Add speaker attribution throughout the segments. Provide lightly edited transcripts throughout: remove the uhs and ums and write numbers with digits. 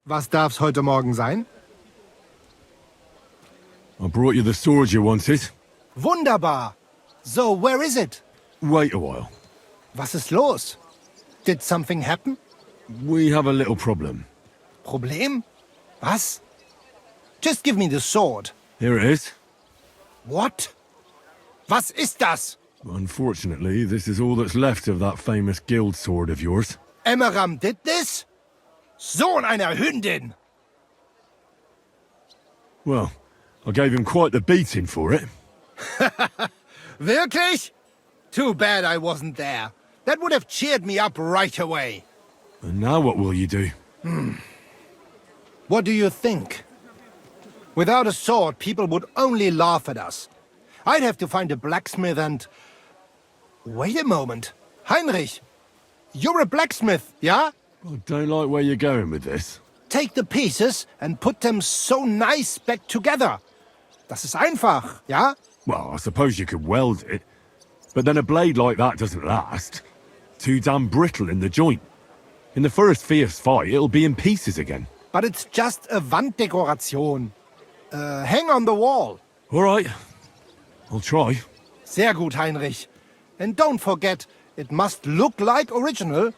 Speaker 1: Was darf's heute Morgen sein?
Speaker 2: I brought you the sword you wanted.
Speaker 1: Wunderbar. So, where is it?
Speaker 2: Wait a while.
Speaker 1: Was ist los? Did something happen?
Speaker 2: We have a little problem.
Speaker 1: Problem? Was? Just give me the sword.
Speaker 2: Here it is.
Speaker 1: What? Was ist das?
Speaker 2: Unfortunately, this is all that's left of that famous guild sword of yours.
Speaker 1: Emmeram did this? Sohn einer Hündin!
Speaker 2: Well, I gave him quite the beating for it.
Speaker 1: Wirklich? Too bad I wasn't there. That would have cheered me up right away.
Speaker 2: And now what will you do?
Speaker 1: What do you think? Without a sword, people would only laugh at us. I'd have to find a blacksmith and... Wait a moment. Heinrich, you're a blacksmith, yeah?
Speaker 2: I don't like where you're going with this.
Speaker 1: Take the pieces and put them so nice back together. Das ist einfach, ja?
Speaker 2: Well, I suppose you could weld it. But then a blade like that doesn't last. Too damn brittle in the joint. In the first fierce fight, it'll be in pieces again.
Speaker 1: But it's just a Wanddekoration. Hang on the wall.
Speaker 2: All right. I'll try.
Speaker 1: Sehr gut, Heinrich. And don't forget, it must look like original.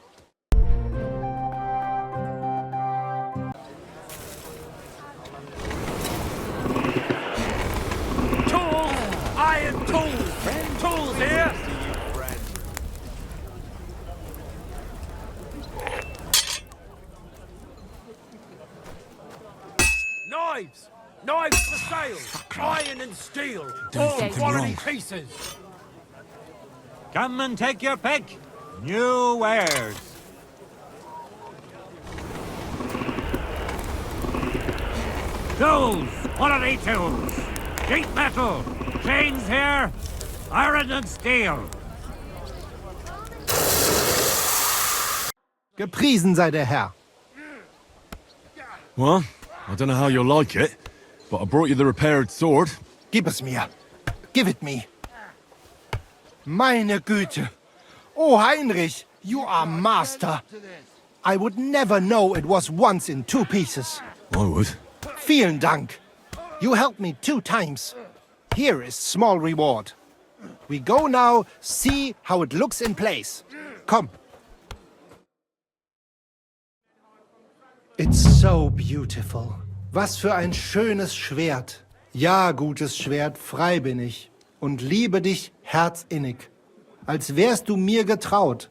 Speaker 3: Tools! Iron tools! Tools here! Knives! Knives for sale! Iron and steel! All quality pieces!
Speaker 4: Come and take your pick. New wares. Tools! Quality tools! Sheet metal! Chains here! Iron and steel!
Speaker 1: Gepriesen sei der Herr.
Speaker 2: Well, I don't know how you'll like it, but I brought you the repaired sword.
Speaker 1: Gib es mir. Give it me. Meine Güte. Oh, Heinrich, you are master. I would never know it was once in two pieces.
Speaker 2: I would.
Speaker 1: Vielen Dank. You helped me 2 times. Here is small reward. We go now, see how it looks in place. Komm. It's so beautiful. Was für ein schönes Schwert. Ja, gutes Schwert, frei bin ich. Und liebe dich herzinnig. Als wärst du mir getraut.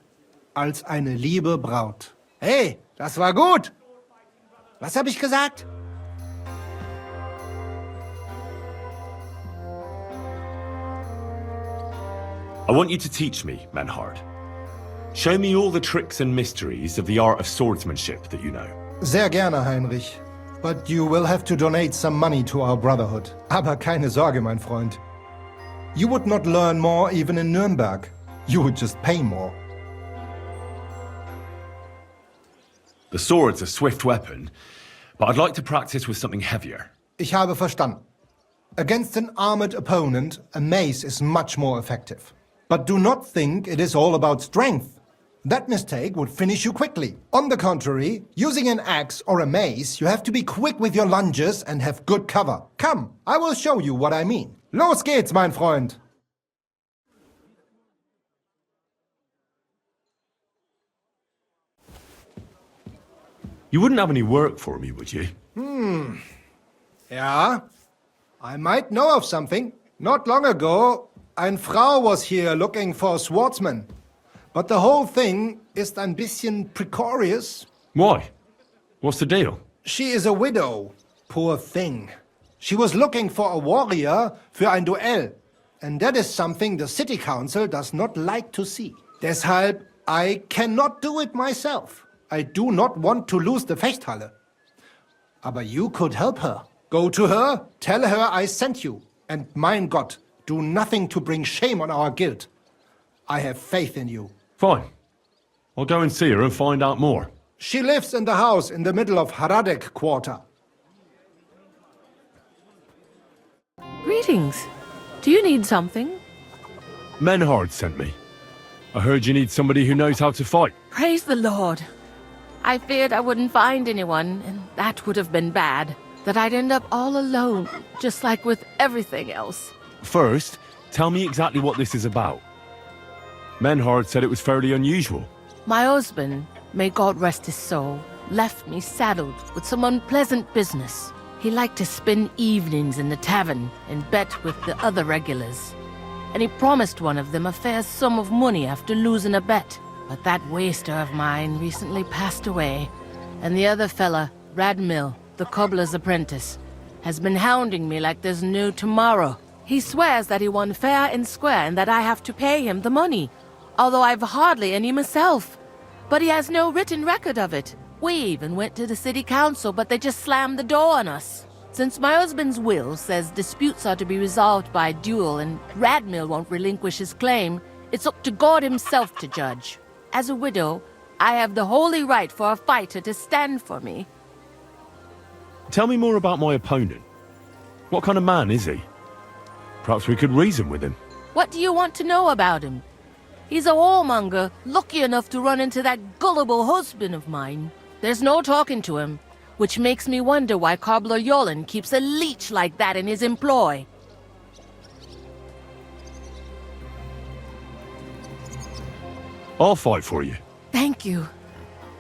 Speaker 1: Als eine liebe Braut. Hey, das war gut. Was habe ich gesagt?
Speaker 5: I want you to teach me, Menhard. Show me all the tricks and mysteries of the art of swordsmanship that you know.
Speaker 1: Sehr gerne, Heinrich. But you will have to donate some money to our brotherhood. Aber keine Sorge, mein Freund. You would not learn more even in Nürnberg. You would just pay more.
Speaker 5: The sword's a swift weapon, but I'd like to practice with something heavier.
Speaker 1: Ich habe verstanden. Against an armored opponent, a mace is much more effective. But do not think it is all about strength. That mistake would finish you quickly. On the contrary, using an axe or a mace, you have to be quick with your lunges and have good cover. Come, I will show you what I mean. Los geht's, mein Freund!
Speaker 5: You wouldn't have any work for me, would you?
Speaker 1: Ja, I might know of something. Not long ago, ein Frau was here looking for a swordsman. But the whole thing is ein bisschen precarious.
Speaker 5: Why? What's the deal?
Speaker 1: She is a widow. Poor thing. She was looking for a warrior für ein Duell. And that is something the city council does not like to see. Deshalb, I cannot do it myself. I do not want to lose the Fechthalle. Aber you could help her. Go to her, tell her I sent you. And mein Gott, do nothing to bring shame on our guild. I have faith in you.
Speaker 5: Fine. I'll go and see her and find out more.
Speaker 1: She lives in the house in the middle of Hradek quarter.
Speaker 6: Greetings. Do you need something?
Speaker 2: Menhard sent me. I heard you need somebody who knows how to fight.
Speaker 6: Praise the Lord. I feared I wouldn't find anyone, and that would have been bad. That I'd end up all alone, just like with everything else.
Speaker 2: First, tell me exactly what this is about. Menhard said it was fairly unusual.
Speaker 6: My husband, may God rest his soul, left me saddled with some unpleasant business. He liked to spend evenings in the tavern and bet with the other regulars. And he promised one of them a fair sum of money after losing a bet. But that waster of mine recently passed away, and the other fella, Radmill, the cobbler's apprentice, has been hounding me like there's no tomorrow. He swears that he won fair and square and that I have to pay him the money, although I've hardly any myself. But he has no written record of it. We even went to the city council, but they just slammed the door on us. Since my husband's will says disputes are to be resolved by duel and Radmill won't relinquish his claim, it's up to God himself to judge. As a widow, I have the holy right for a fighter to stand for me.
Speaker 2: Tell me more about my opponent. What kind of man is he? Perhaps we could reason with him.
Speaker 6: What do you want to know about him? He's a whoremonger, lucky enough to run into that gullible husband of mine. There's no talking to him, which makes me wonder why Cobbler Yolen keeps a leech like that in his employ.
Speaker 2: I'll fight for you.
Speaker 6: Thank you.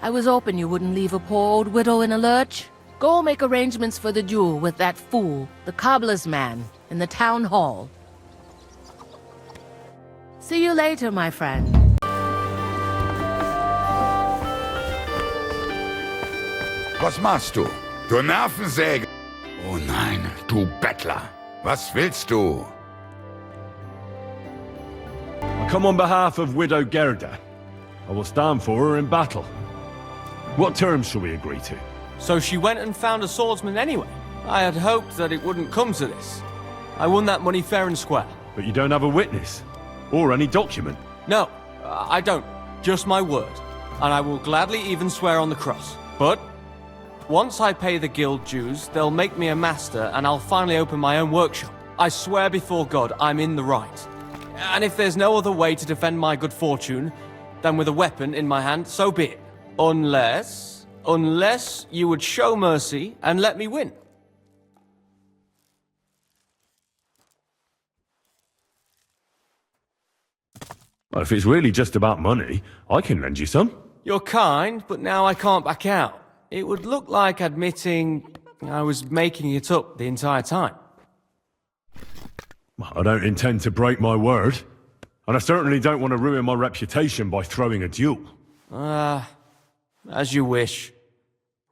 Speaker 6: I was hoping you wouldn't leave a poor old widow in a lurch. Go make arrangements for the duel with that fool, the cobbler's man, in the town hall. See you later, my friend.
Speaker 7: Was machst du? Du Nervensäge! Oh nein, du Bettler! Was willst du?
Speaker 2: I come on behalf of Widow Gerda. I will stand for her in battle. What terms shall we agree to?
Speaker 8: So she went and found a swordsman anyway. I had hoped that it wouldn't come to this. I won that money fair and square.
Speaker 2: But you don't have a witness? Or any document?
Speaker 8: No, I don't. Just my word. And I will gladly even swear on the cross. But once I pay the guild dues, they'll make me a master and I'll finally open my own workshop. I swear before God I'm in the right. And if there's no other way to defend my good fortune than with a weapon in my hand, so be it. Unless you would show mercy and let me win.
Speaker 2: Well, if it's really just about money, I can lend you some.
Speaker 8: You're kind, but now I can't back out. It would look like admitting I was making it up the entire time.
Speaker 2: Well, I don't intend to break my word. And I certainly don't want to ruin my reputation by throwing a duel.
Speaker 8: As you wish.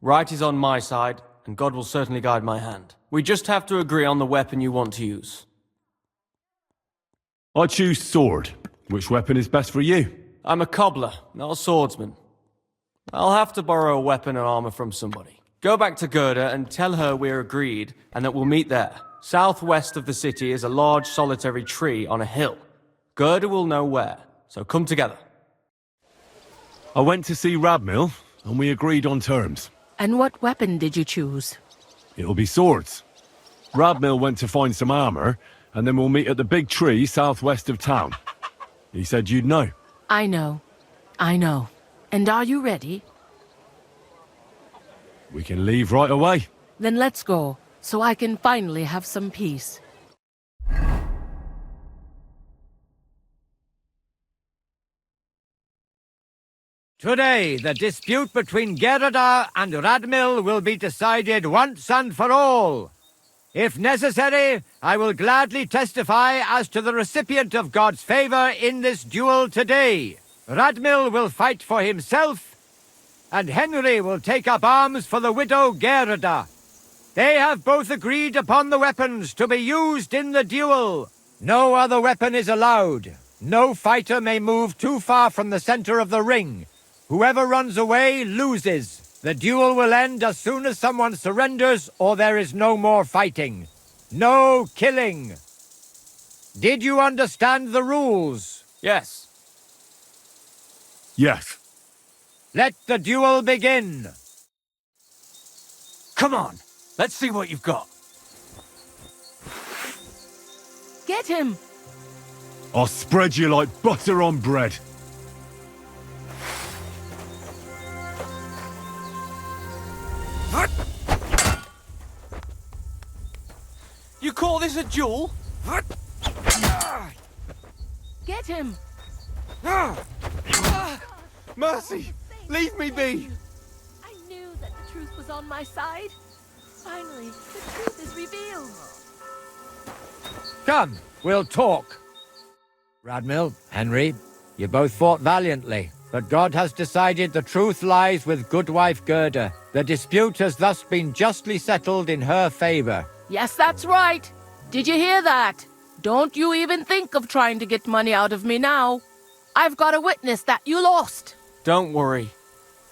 Speaker 8: Right is on my side, and God will certainly guide my hand. We just have to agree on the weapon you want to use.
Speaker 2: I choose sword. Which weapon is best for you?
Speaker 8: I'm a cobbler, not a swordsman. I'll have to borrow a weapon and armor from somebody. Go back to Gerda and tell her we're agreed and that we'll meet there. Southwest of the city is a large solitary tree on a hill. Gerda will know where, so come together.
Speaker 2: I went to see Radmill, and we agreed on terms.
Speaker 6: And what weapon did you choose?
Speaker 2: It'll be swords. Radmill went to find some armor, and then we'll meet at the big tree southwest of town. He said you'd know.
Speaker 6: I know. And are you ready?
Speaker 2: We can leave right away.
Speaker 6: Then let's go, so I can finally have some peace.
Speaker 4: Today, the dispute between Gerda and Radmill will be decided once and for all. If necessary, I will gladly testify as to the recipient of God's favor in this duel today. Radmill will fight for himself, and Henry will take up arms for the widow Gerda. They have both agreed upon the weapons to be used in the duel. No other weapon is allowed. No fighter may move too far from the center of the ring. Whoever runs away loses. The duel will end as soon as someone surrenders or there is no more fighting. No killing. Did you understand the rules?
Speaker 8: Yes.
Speaker 2: Yes.
Speaker 4: Let the duel begin.
Speaker 8: Come on, let's see what you've got.
Speaker 6: Get him!
Speaker 2: I'll spread you like butter on bread.
Speaker 8: this a duel?
Speaker 6: Get him!
Speaker 8: Mercy! Leave me be!
Speaker 6: I knew that the truth was on my side. Finally, the truth is revealed.
Speaker 4: Come, we'll talk. Radmil, Henry, you both fought valiantly, but God has decided the truth lies with Goodwife Gerda. The dispute has thus been justly settled in her favor.
Speaker 6: Yes, that's right. Did you hear that? Don't you even think of trying to get money out of me now. I've got a witness that you lost.
Speaker 8: Don't worry.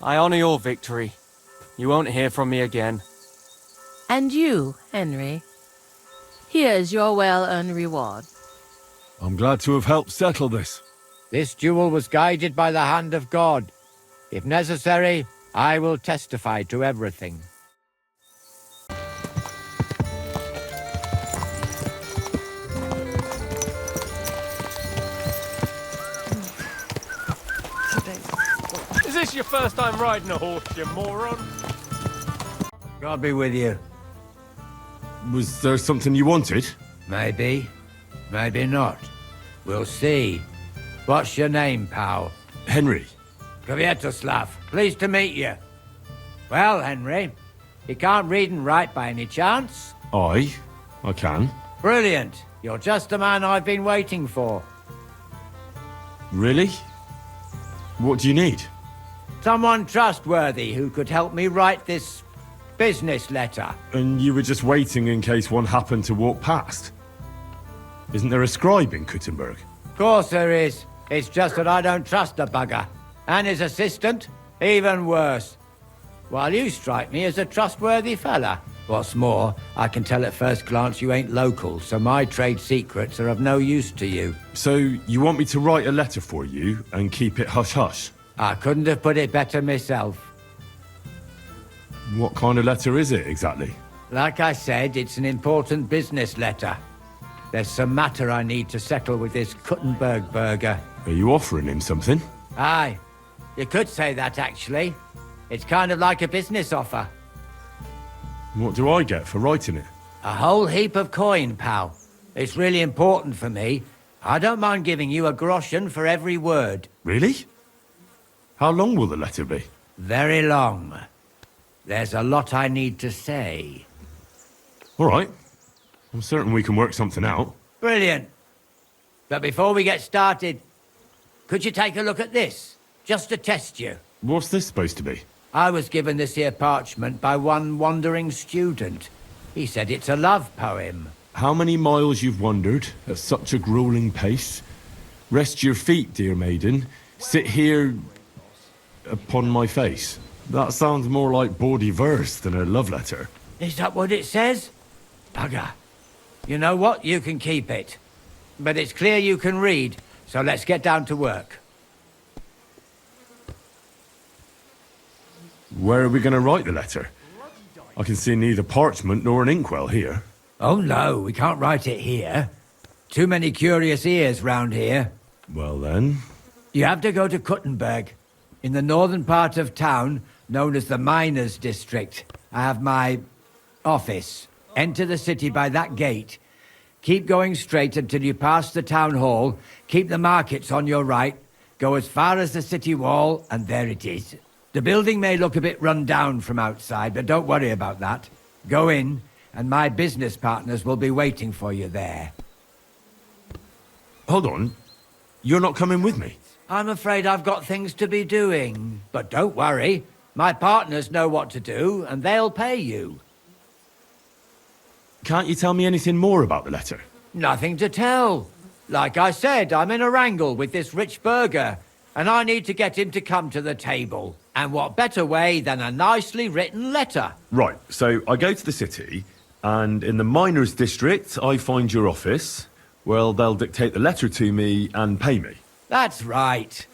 Speaker 8: I honor your victory. You won't hear from me again.
Speaker 6: And you, Henry. Here's your well-earned reward.
Speaker 2: I'm glad to have helped settle this.
Speaker 4: This duel was guided by the hand of God. If necessary, I will testify to everything.
Speaker 3: Is this your first time riding a horse, you moron?
Speaker 4: God be with you.
Speaker 2: Was there something you wanted?
Speaker 4: Maybe. Maybe not. We'll see. What's your name, pal?
Speaker 2: Henry.
Speaker 4: Kvietoslav. Pleased to meet you. Well, Henry, you can't read and write by any chance?
Speaker 2: I can.
Speaker 4: Brilliant. You're just the man I've been waiting for.
Speaker 2: Really? What do you need?
Speaker 4: Someone trustworthy who could help me write this business letter.
Speaker 2: And you were just waiting in case one happened to walk past? Isn't there a scribe in Kuttenberg?
Speaker 4: Of course there is. It's just that I don't trust the bugger. And his assistant, even worse. While you strike me as a trustworthy fella. What's more, I can tell at first glance you ain't local, so my trade secrets are of no use to you.
Speaker 2: So you want me to write a letter for you and keep it hush-hush?
Speaker 4: I couldn't have put it better myself.
Speaker 2: What kind of letter is it, exactly?
Speaker 4: Like I said, it's an important business letter. There's some matter I need to settle with this Kuttenberg burger.
Speaker 2: Are you offering him something?
Speaker 4: Aye, you could say that, actually. It's kind of like a business offer.
Speaker 2: What do I get for writing it?
Speaker 4: A whole heap of coin, pal. It's really important for me. I don't mind giving you a groschen for every word.
Speaker 2: Really? How long will the letter be?
Speaker 4: Very long. There's a lot I need to say.
Speaker 2: All right. I'm certain we can work something out.
Speaker 4: Brilliant. But before we get started, could you take a look at this? Just to test you.
Speaker 2: What's this supposed to be?
Speaker 4: I was given this here parchment by one wandering student. He said it's a love poem.
Speaker 2: How many miles you've wandered at such a grueling pace? Rest your feet, dear maiden. Sit here upon my face. That sounds more like bawdy verse than a love letter.
Speaker 4: Is that what it says? Bugger. You know what? You can keep it. But it's clear you can read, so let's get down to work.
Speaker 2: Where are we going to write the letter? I can see neither parchment nor an inkwell here.
Speaker 4: Oh no, we can't write it here. Too many curious ears round here.
Speaker 2: Well then...
Speaker 4: You have to go to Kuttenberg, in the northern part of town, known as the Miners' District. I have my office. Enter the city by that gate. Keep going straight until you pass the town hall. Keep the markets on your right. Go as far as the city wall, and there it is. The building may look a bit run down from outside, but don't worry about that. Go in, and my business partners will be waiting for you there.
Speaker 2: Hold on. You're not coming with me?
Speaker 4: I'm afraid I've got things to be doing. But don't worry. My partners know what to do, and they'll pay you.
Speaker 2: Can't you tell me anything more about the letter?
Speaker 4: Nothing to tell. Like I said, I'm in a wrangle with this rich burger, and I need to get him to come to the table. And what better way than a nicely written letter?
Speaker 2: Right, so I go to the city, and in the miners' district, I find your office. Well, they'll dictate the letter to me and pay me.
Speaker 4: That's right.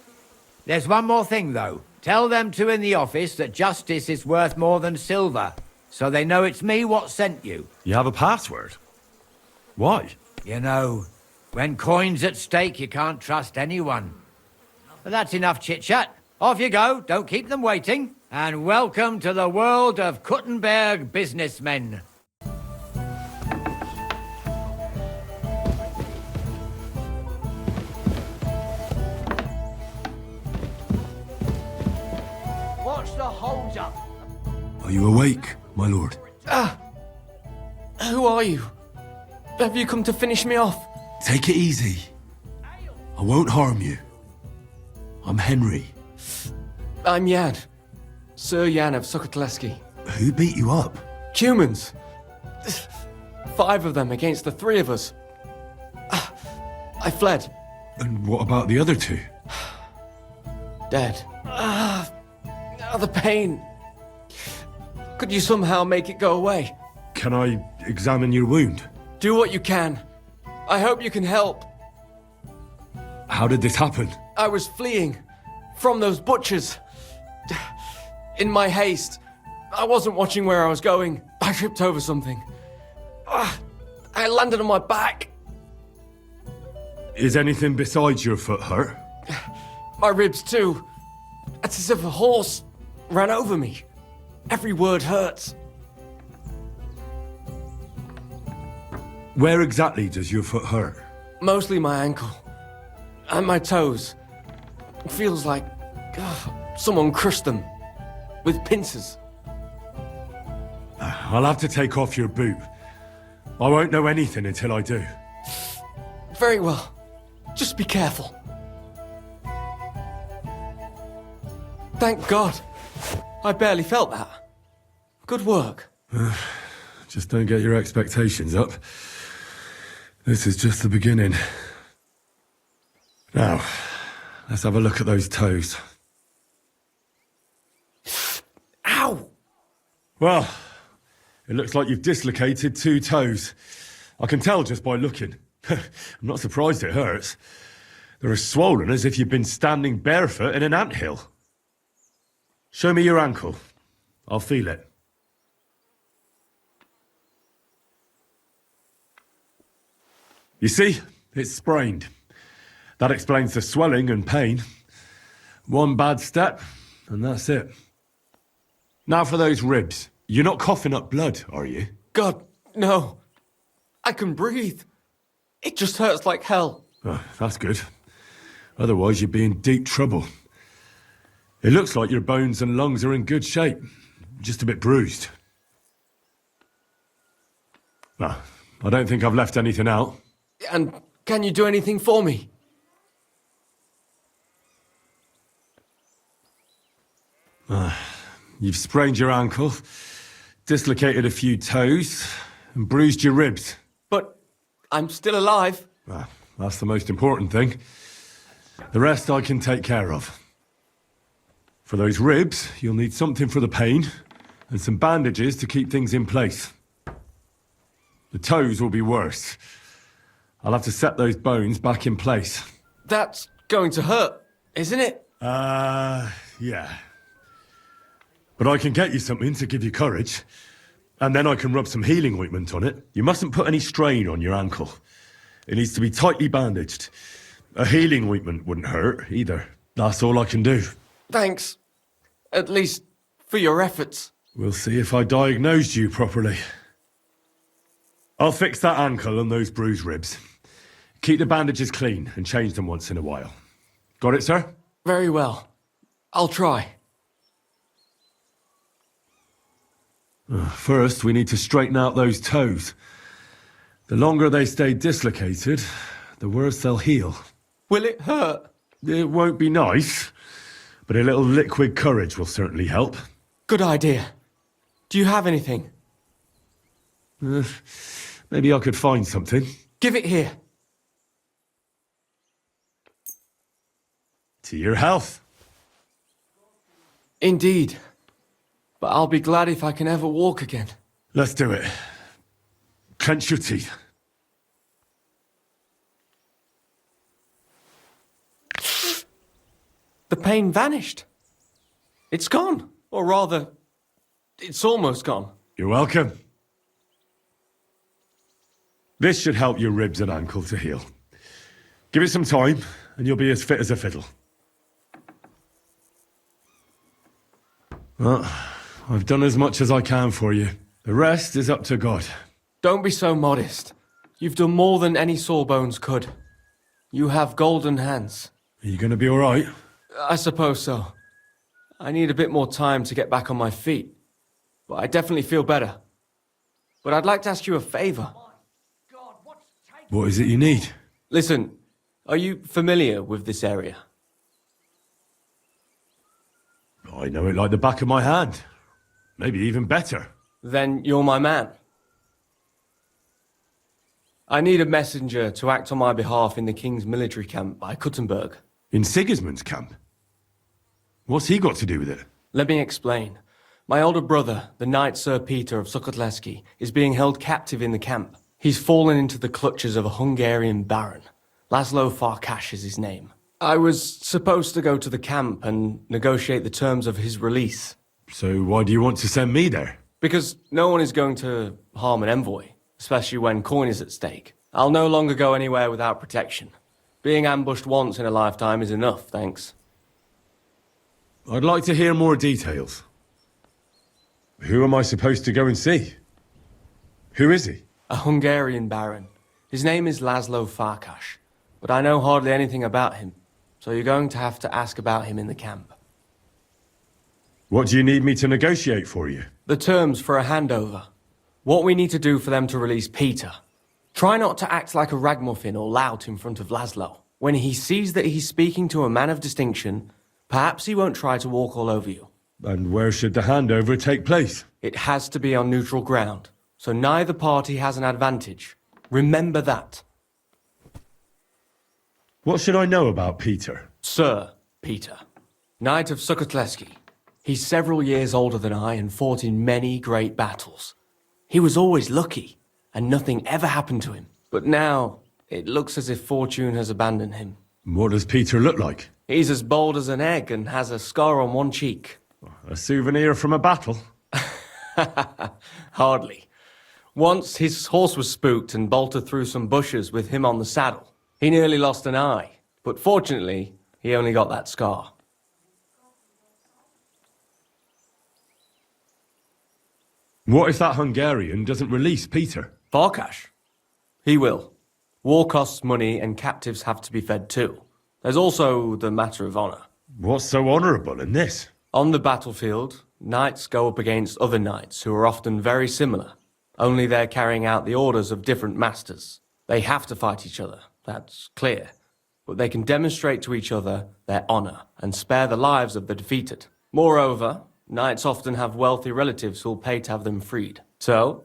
Speaker 4: There's one more thing, though. Tell them two in the office that justice is worth more than silver, so they know it's me what sent you.
Speaker 2: You have a password? Why?
Speaker 4: You know, when coin's at stake, you can't trust anyone. But that's enough chit-chat. Off you go, don't keep them waiting. And welcome to the world of Kuttenberg businessmen.
Speaker 9: Are you awake, my lord?
Speaker 8: Who are you? Have you come to finish me off?
Speaker 9: Take it easy. I won't harm you. I'm Henry.
Speaker 8: I'm Jan. Sir Jan of Sukatleski.
Speaker 9: Who beat you up?
Speaker 8: Humans. 5 of them against the 3 of us. I fled.
Speaker 9: And what about the other 2?
Speaker 8: Dead. The pain. Could you somehow make it go away?
Speaker 9: Can I examine your wound?
Speaker 8: Do what you can. I hope you can help.
Speaker 9: How did this happen?
Speaker 8: I was fleeing from those butchers. In my haste, I wasn't watching where I was going. I tripped over something. I landed on my back.
Speaker 9: Is anything besides your foot hurt?
Speaker 8: My ribs too. It's as if a horse ran over me. Every word hurts.
Speaker 9: Where exactly does your foot hurt?
Speaker 8: Mostly my ankle. And my toes. It feels like someone crushed them. With pincers.
Speaker 9: I'll have to take off your boot. I won't know anything until I do.
Speaker 8: Very well. Just be careful. Thank God. I barely felt that. Good work.
Speaker 9: Just don't get your expectations up. This is just the beginning. Now, let's have a look at those toes.
Speaker 8: Ow!
Speaker 9: Well, it looks like you've dislocated 2 toes. I can tell just by looking. I'm not surprised it hurts. They're as swollen as if you've been standing barefoot in an anthill. Show me your ankle. I'll feel it. You see? It's sprained. That explains the swelling and pain. One bad step, and that's it. Now for those ribs. You're not coughing up blood, are you?
Speaker 8: God, no. I can breathe. It just hurts like hell.
Speaker 9: Oh, that's good. Otherwise, you'd be in deep trouble. It looks like your bones and lungs are in good shape. Just a bit bruised. Well, I don't think I've left anything out.
Speaker 8: And can you do anything for me?
Speaker 9: You've sprained your ankle, dislocated a few toes, and bruised your ribs.
Speaker 8: But I'm still alive.
Speaker 9: Well, that's the most important thing. The rest I can take care of. For those ribs, you'll need something for the pain, and some bandages to keep things in place. The toes will be worse. I'll have to set those bones back in place.
Speaker 8: That's going to hurt, isn't it?
Speaker 9: Yeah. But I can get you something to give you courage. And then I can rub some healing ointment on it. You mustn't put any strain on your ankle. It needs to be tightly bandaged. A healing ointment wouldn't hurt, either. That's all I can do.
Speaker 8: Thanks. At least for your efforts.
Speaker 9: We'll see if I diagnosed you properly. I'll fix that ankle and those bruised ribs. Keep the bandages clean and change them once in a while. Got it, sir?
Speaker 8: Very well. I'll try.
Speaker 9: First, we need to straighten out those toes. The longer they stay dislocated, the worse they'll heal.
Speaker 8: Will it hurt?
Speaker 9: It won't be nice, but a little liquid courage will certainly help.
Speaker 8: Good idea. Do you have anything?
Speaker 9: Maybe I could find something.
Speaker 8: Give it here.
Speaker 9: To your health.
Speaker 8: Indeed. But I'll be glad if I can ever walk again.
Speaker 9: Let's do it. Clench your teeth.
Speaker 8: The pain vanished. It's gone. Or rather, it's almost gone.
Speaker 9: You're welcome. This should help your ribs and ankle to heal. Give it some time, and you'll be as fit as a fiddle. Well, I've done as much as I can for you. The rest is up to God.
Speaker 8: Don't be so modest. You've done more than any sawbones could. You have golden hands.
Speaker 9: Are you going to be all right?
Speaker 8: I suppose so. I need a bit more time to get back on my feet. but I definitely feel better. But I'd like to ask you a favor.
Speaker 9: What is it you need?
Speaker 8: Listen, are you familiar with this area?
Speaker 9: I know it like the back of my hand. Maybe even better.
Speaker 8: Then you're my man. I need a messenger to act on my behalf in the King's military camp by Kuttenberg.
Speaker 9: In Sigismund's camp? What's he got to do with it?
Speaker 8: Let me explain. My older brother, the Knight Sir Peter of Sukotleski, is being held captive in the camp. He's fallen into the clutches of a Hungarian baron. Laszlo Farkas is his name. I was supposed to go to the camp and negotiate the terms of his release.
Speaker 9: So why do you want to send me there?
Speaker 8: Because no one is going to harm an envoy, especially when coin is at stake. I'll no longer go anywhere without protection. Being ambushed once in a lifetime is enough, thanks.
Speaker 9: I'd like to hear more details. Who am I supposed to go and see? Who is he?
Speaker 8: A Hungarian baron. His name is Laszlo Farkas, but I know hardly anything about him, so you're going to have to ask about him in the camp.
Speaker 9: What do you need me to negotiate for you?
Speaker 8: The terms for a handover. What we need to do for them to release Peter. Try not to act like a ragamuffin or lout in front of Laszlo. When he sees that he's speaking to a man of distinction, perhaps he won't try to walk all over you.
Speaker 9: And where should the handover take place?
Speaker 8: It has to be on neutral ground, so neither party has an advantage. Remember that.
Speaker 9: What should I know about Peter?
Speaker 8: Sir Peter, Knight of Sukotleski. He's several years older than I and fought in many great battles. He was always lucky, and nothing ever happened to him. But now, it looks as if fortune has abandoned him.
Speaker 9: What does Peter look like?
Speaker 8: He's as bold as an egg and has a scar on one cheek.
Speaker 9: A souvenir from a battle?
Speaker 8: Hardly. Once his horse was spooked and bolted through some bushes with him on the saddle. He nearly lost an eye, but fortunately, he only got that scar.
Speaker 9: What if that Hungarian doesn't release Peter?
Speaker 8: Farkas? He will. War costs money and captives have to be fed too. There's also the matter of honor.
Speaker 9: What's so honourable in this?
Speaker 8: On the battlefield, knights go up against other knights who are often very similar, only they're carrying out the orders of different masters. They have to fight each other, that's clear, but they can demonstrate to each other their honor and spare the lives of the defeated. Moreover, knights often have wealthy relatives who'll pay to have them freed. So,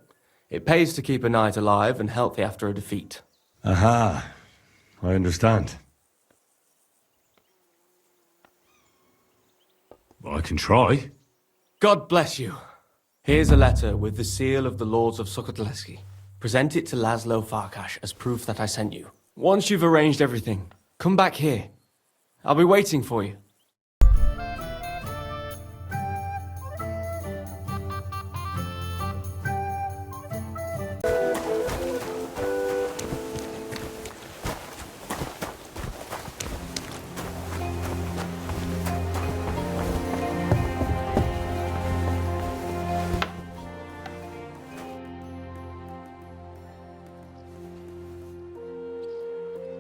Speaker 8: it pays to keep a knight alive and healthy after a defeat.
Speaker 9: Aha, I understand. Well, I can try.
Speaker 8: God bless you. Here's a letter with the seal of the Lords of Sukotleski. Present it to Laszlo Farkas as proof that I sent you. Once you've arranged everything, come back here. I'll be waiting for you.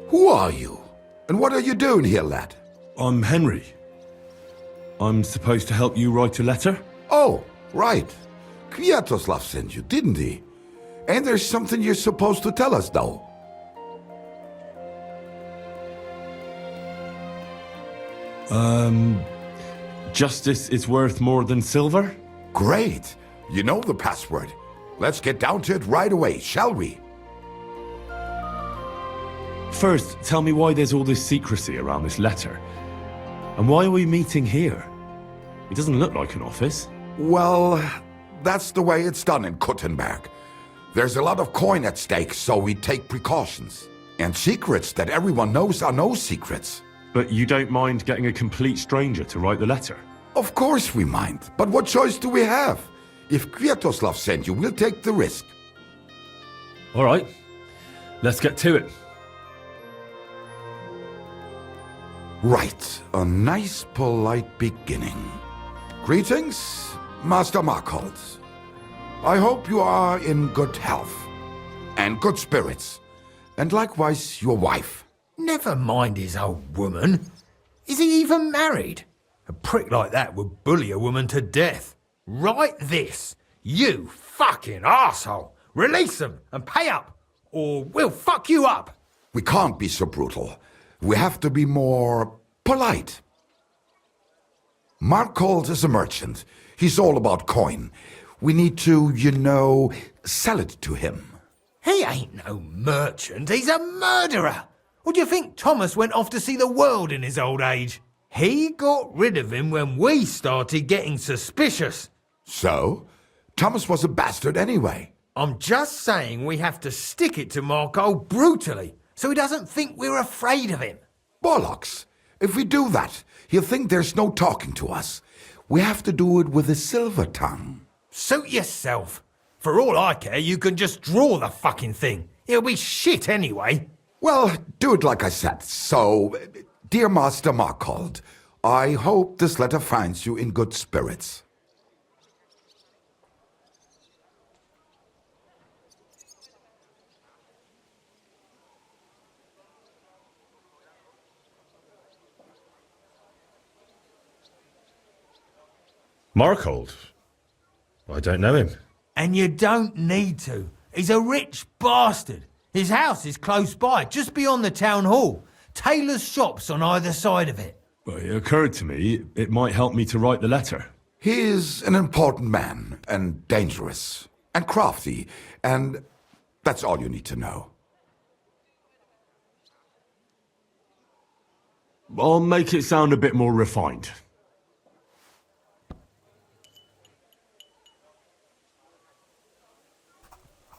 Speaker 7: Who are you? And what are you doing here, lad?
Speaker 9: I'm Henry. I'm supposed to help you write a letter?
Speaker 7: Oh, right. Kwiatoslav sent you, didn't he? And there's something you're supposed to tell us, though.
Speaker 9: Justice is worth more than silver?
Speaker 7: Great. You know the password. Let's get down to it right away, shall we?
Speaker 9: First, tell me why there's all this secrecy around this letter. And why are we meeting here? It doesn't look like an office.
Speaker 7: Well, that's the way it's done in Kuttenberg. There's a lot of coin at stake, so we take precautions. And secrets that everyone knows are no secrets.
Speaker 9: But you don't mind getting a complete stranger to write the letter?
Speaker 7: Of course we mind, but what choice do we have? If Kwiatoslav sent you, we'll take the risk.
Speaker 9: All right, let's get to it.
Speaker 7: Right, a nice polite beginning. Greetings, Master Markhold. I hope you are in good health and good spirits, and likewise your wife.
Speaker 3: Never mind his old woman. Is he even married? A prick like that would bully a woman to death. Write this. You fucking arsehole! Release them and pay up, or we'll fuck you up!
Speaker 7: We can't be so brutal. We have to be more polite. Markold is a merchant. He's all about coin. We need to, sell it to him.
Speaker 3: He ain't no merchant, he's a murderer! Or do you think Thomas went off to see the world in his old age? He got rid of him when we started getting suspicious.
Speaker 7: So? Thomas was a bastard anyway.
Speaker 3: I'm just saying we have to stick it to Markold brutally, so he doesn't think we're afraid of him.
Speaker 7: Bollocks! If we do that, he'll think there's no talking to us. We have to do it with a silver tongue.
Speaker 3: Suit yourself. For all I care, you can just draw the fucking thing. It'll be shit anyway.
Speaker 7: Well, do it like I said. So, dear Master Markold, I hope this letter finds you in good spirits.
Speaker 5: Markold? I don't know him.
Speaker 3: And you don't need to. He's a rich bastard. His house is close by, just beyond the town hall. Tailor's shops on either side of it.
Speaker 9: Well, it occurred to me it might help me to write the letter.
Speaker 7: He is an important man, and dangerous, and crafty, and that's all you need to know.
Speaker 9: I'll make it sound a bit more refined.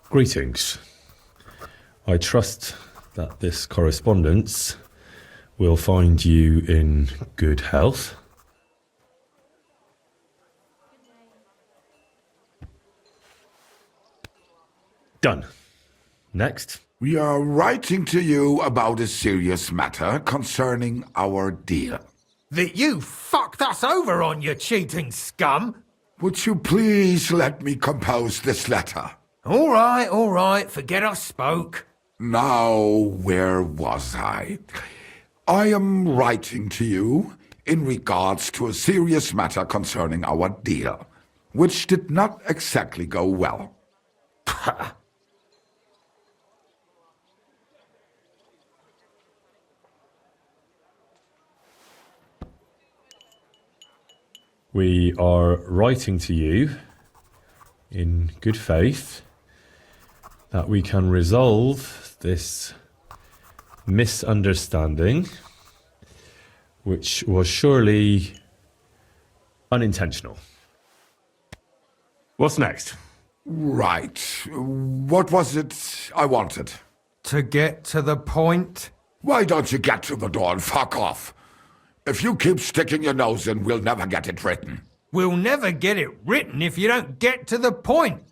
Speaker 5: Greetings. I trust that this correspondence will find you in good health. Done. Next.
Speaker 7: We are writing to you about a serious matter concerning our deal.
Speaker 3: That you fucked us over on, you cheating scum!
Speaker 7: Would you please let me compose this letter?
Speaker 3: All right, forget I spoke.
Speaker 7: Now, where was I? I am writing to you in regards to a serious matter concerning our deal, which did not exactly go well.
Speaker 5: We are writing to you in good faith that we can resolve this misunderstanding, which was surely unintentional. What's next?
Speaker 7: Right. What was it I wanted?
Speaker 3: To get to the point?
Speaker 7: Why don't you get to the door and fuck off? If you keep sticking your nose in, we'll never get it written.
Speaker 3: We'll never get it written if you don't get to the point.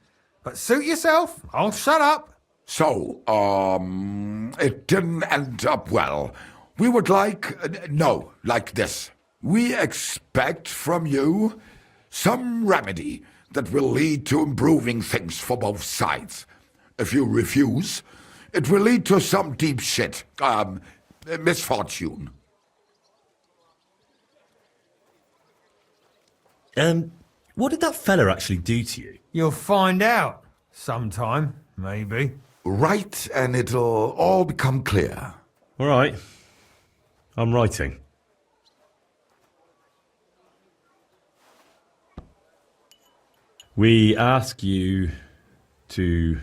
Speaker 3: But suit yourself, I'll shut up.
Speaker 7: So, it didn't end up well. We would like this. We expect from you some remedy that will lead to improving things for both sides. If you refuse, it will lead to some deep shit, misfortune.
Speaker 5: What did that fella actually do to you?
Speaker 3: You'll find out. Sometime, maybe.
Speaker 7: Write and it'll all become clear.
Speaker 5: All right. I'm writing. We ask you to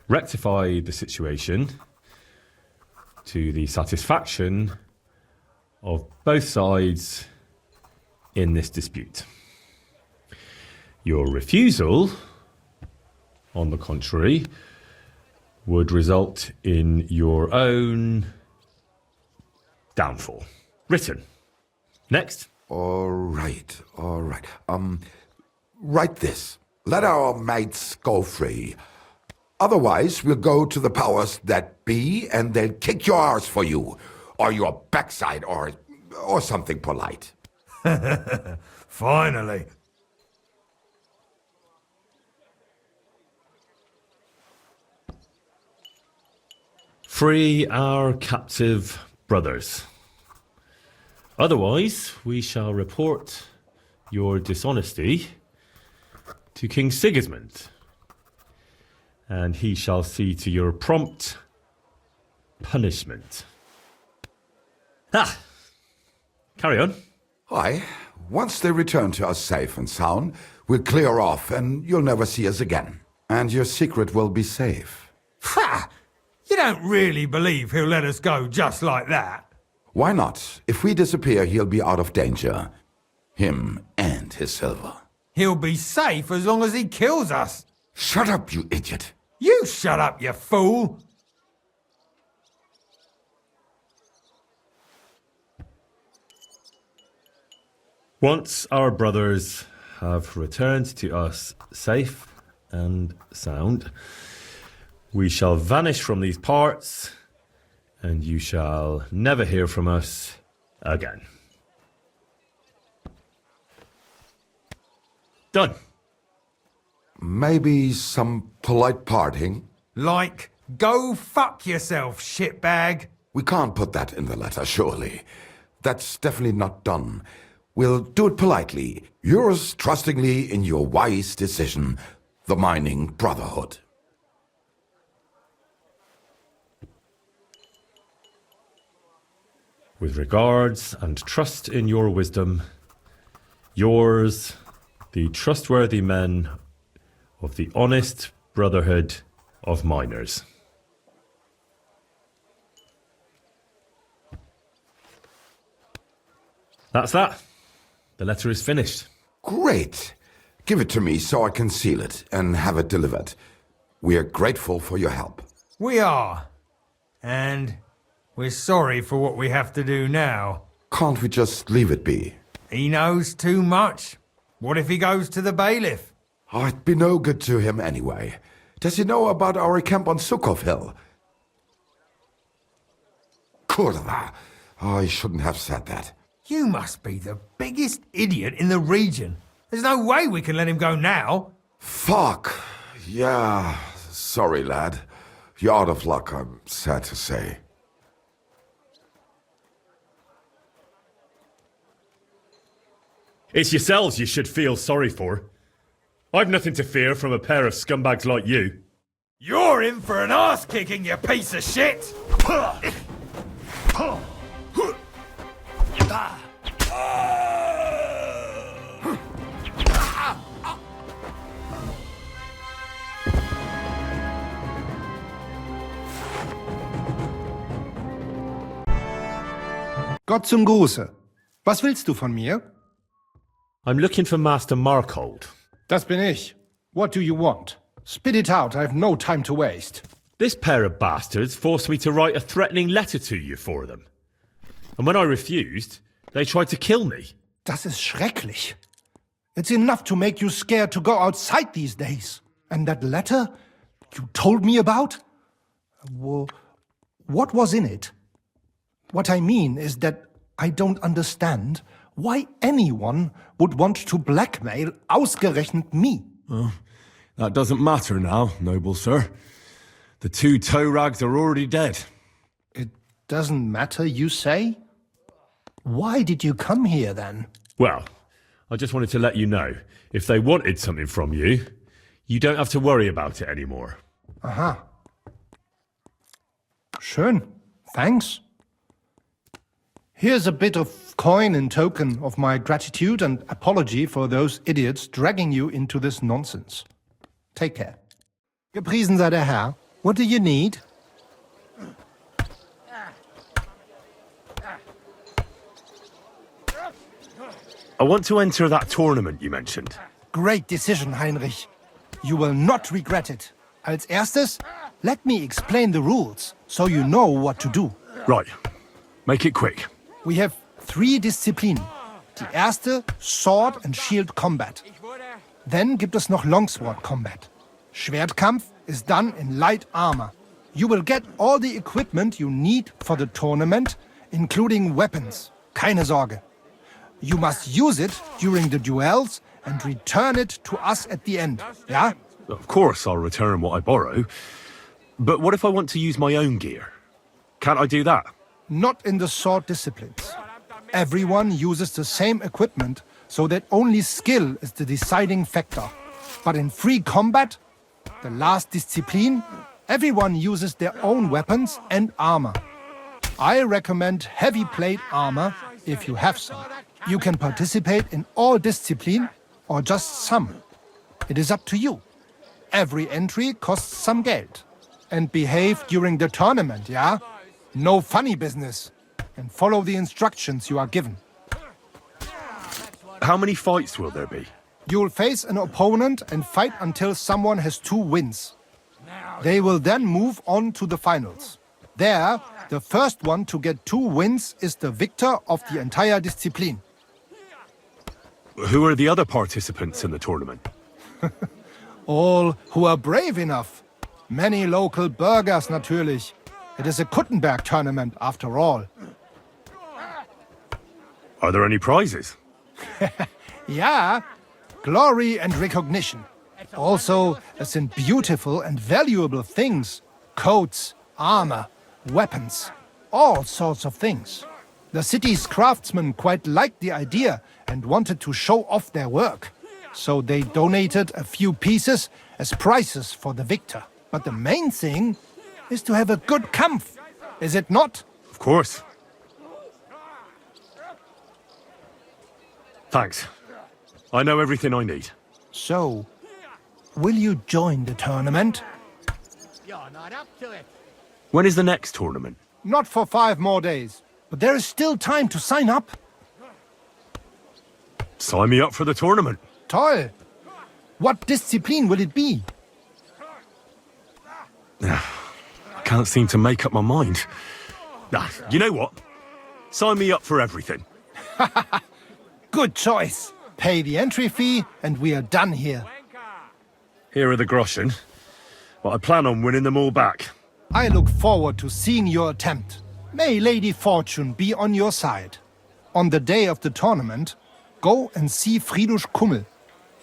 Speaker 5: rectify the situation to the satisfaction of both sides in this dispute. Your refusal, on the contrary, would result in your own downfall. Written. Next.
Speaker 7: All right. Write this. Let our mates go free. Otherwise, we'll go to the powers that be and they'll kick your arse for you. Or your backside, or something polite.
Speaker 3: Finally.
Speaker 5: Free our captive brothers. Otherwise, we shall report your dishonesty To King Sigismund. And he shall see to your prompt punishment. Ah! Carry on.
Speaker 7: Aye. Once they return to us safe and sound, we'll clear off and you'll never see us again. And your secret will be safe.
Speaker 3: Ha! You don't really believe he'll let us go just like that?
Speaker 7: Why not? If we disappear, he'll be out of danger. Him and his silver.
Speaker 3: He'll be safe as long as he kills us.
Speaker 7: Shut up, you idiot.
Speaker 3: You shut up, you fool!
Speaker 5: Once our brothers have returned to us safe and sound, we shall vanish from these parts, and you shall never hear from us again. Done.
Speaker 7: Maybe some polite parting?
Speaker 3: Like, go fuck yourself, shitbag.
Speaker 7: We can't put that in the letter, surely. That's definitely not done. We'll do it politely. Yours trustingly in your wise decision, the Mining Brotherhood.
Speaker 5: With regards and trust in your wisdom, yours, the trustworthy men of the honest Brotherhood of Miners. That's that. The letter is finished.
Speaker 7: Great. Give it to me so I can seal it and have it delivered. We are grateful for your help.
Speaker 3: We are. And we're sorry for what we have to do now.
Speaker 7: Can't we just leave it be?
Speaker 3: He knows too much. What if he goes to the bailiff?
Speaker 7: I'd be no good to him anyway. Does he know about our camp on Sukov Hill? Kurva. I shouldn't have said that.
Speaker 3: You must be the biggest idiot in the region. There's no way we can let him go now.
Speaker 7: Fuck. Yeah. Sorry, lad. You're out of luck, I'm sad to say.
Speaker 2: It's yourselves you should feel sorry for. I've nothing to fear from a pair of scumbags like you.
Speaker 3: You're in for an arse-kicking, you piece of shit!
Speaker 1: Gott zum Gruße. Was willst du von mir?
Speaker 5: I'm looking for Master Markhold.
Speaker 1: Das bin ich. What do you want? Spit it out, I've no time to waste.
Speaker 5: This pair of bastards forced me to write a threatening letter to you for them. And when I refused, they tried to kill me.
Speaker 1: Das ist schrecklich. It's enough to make you scared to go outside these days. And that letter you told me about? Well, what was in it? What I mean is that I don't understand why anyone would want to blackmail ausgerechnet me.
Speaker 9: Well, that doesn't matter now, noble sir. The two toe rags are already dead.
Speaker 1: It doesn't matter, you say? Why did you come here then?
Speaker 5: Well, I just wanted to let you know, if they wanted something from you, you don't have to worry about it anymore.
Speaker 1: Aha. Schön. Thanks. Here's a bit of coin in token of my gratitude and apology for those idiots dragging you into this nonsense. Take care. Gepriesen sei der Herr. What do you need?
Speaker 5: I want to enter that tournament you mentioned.
Speaker 1: Great decision, Heinrich. You will not regret it. Als erstes, let me explain the rules, so you know what to do.
Speaker 9: Right. Make it quick.
Speaker 1: We have 3 Disziplinen. Die erste, Sword and Shield Combat. Then gibt es noch Longsword Combat. Schwertkampf is done in light armor. You will get all the equipment you need for the tournament, including weapons. Keine Sorge. You must use it during the duels and return it to us at the end, yeah?
Speaker 5: Of course I'll return what I borrow. But what if I want to use my own gear? Can't I do that?
Speaker 1: Not in the sword disciplines. Everyone uses the same equipment, so that only skill is the deciding factor. But in free combat, the last discipline, everyone uses their own weapons and armor. I recommend heavy plate armor if you have some. You can participate in all discipline or just some. It is up to you. Every entry costs some Geld. And behave during the tournament, yeah? No funny business. And follow the instructions you are given.
Speaker 9: How many fights will there be?
Speaker 1: You'll face an opponent and fight until someone has 2 wins. They will then move on to the finals. There, the first one to get 2 wins is the victor of the entire discipline.
Speaker 9: Who are the other participants in the tournament?
Speaker 1: All who are brave enough. Many local burghers, natürlich. It is a Kuttenberg tournament, after all.
Speaker 9: Are there any prizes?
Speaker 1: Yeah, glory and recognition. Also, as in beautiful and valuable things. Coats, armor, weapons, all sorts of things. The city's craftsmen quite liked the idea and wanted to show off their work. So they donated a few pieces as prizes for the victor. But the main thing is to have a good Kampf, is it not?
Speaker 9: Of course. Thanks. I know everything I need.
Speaker 1: So, will you join the tournament?
Speaker 4: You're not up to it.
Speaker 9: When is the next tournament?
Speaker 1: Not for 5 more days. But there is still time to sign up.
Speaker 9: Sign me up for the tournament.
Speaker 1: Toll! What discipline will it be?
Speaker 9: I can't seem to make up my mind. You know what? Sign me up for everything.
Speaker 1: Good choice. Pay the entry fee and we are done here.
Speaker 9: Here are the groschen, but I plan on winning them all back.
Speaker 1: I look forward to seeing your attempt. May Lady Fortune be on your side. On the day of the tournament, go and see Friedrich Kummel.